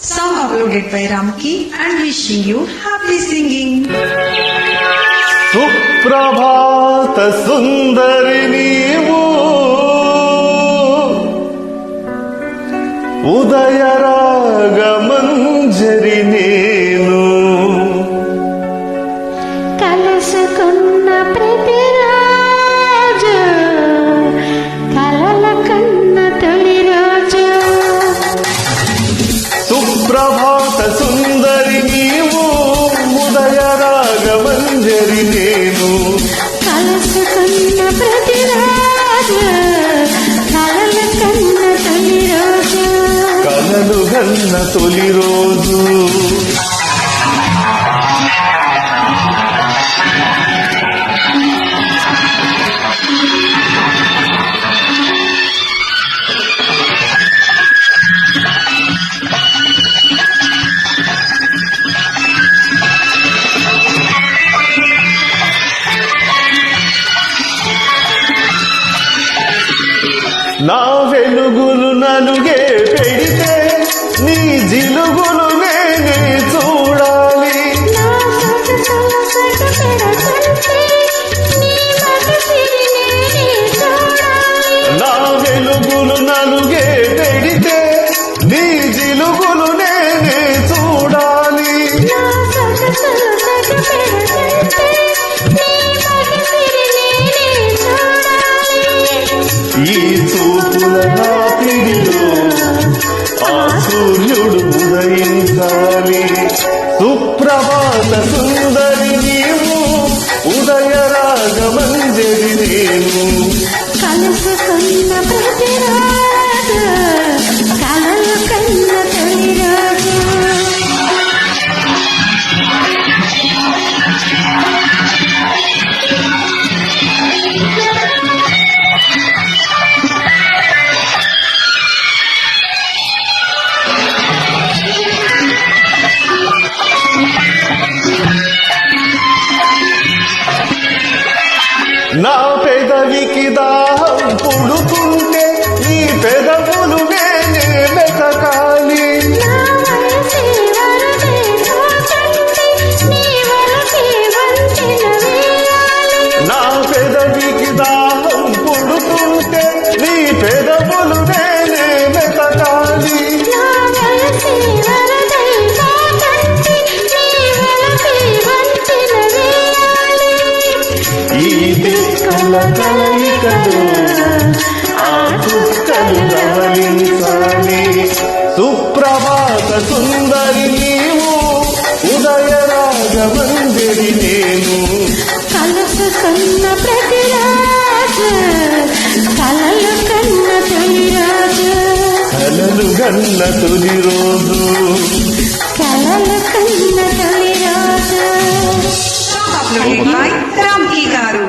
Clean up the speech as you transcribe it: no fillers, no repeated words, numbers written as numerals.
Song uploaded by Ramki and wishing you happy singing. సుప్రభాత సుందరి నీవు ఉదయ రాగమంజరి నేను కలసుకున్న ప్రతిరోజు కలల కన్న తొలి రోజు సుప్రభాత సుందరి నీవు ఉదయ రాగమంజరి నేను కలసుకున్న ప్రతిరోజు కలల కన్న తొలి రోజు కలలు గన్న తొలి రోజు నా వెలుగులు నలుగే పెడితే నీ జిలుగులు నేనే చూడాలి నా నా వెలుగులు నలుగే పెడితే నీ జిలుగులు నేనే చూడాలి ఈ చూపుల నా పిడిలో ఆ సూర్యుడు ఉదయించాలి సుప్రభాత సుందరి నీవు ఉదయ రాగమంజరి నేను కలుసుకున్న ప్రతిరోజు కలలు కన్న తొలి రోజు నా పెదవికి దాహం పుడుతుంటే నీ పెదవులు నేనే వెతకాలి నా వయసే వరదే తోచండి నీ వరసే వంతెన వేయాలి నా పెదవికి దాహం పుడుతుంటే నీ పెదవులు నేనే వెతకాలి నా వయసే వరదే తోచండి నీ వరసే వంతెన వేయాలి ఈ దిక్కుల కలయికలు ఆ చుక్కలు గమనించాలి సుప్రభాత సుందరి నీవు ఉదయ రాగమంజరి నేను కలుసుకున్న ప్రతిరోజు కలలు కన్న తొలి రోజు కలలు గన్న తొలి రోజు కలలు కన్న తొలి రోజు Song uploaded by Ramki Garu.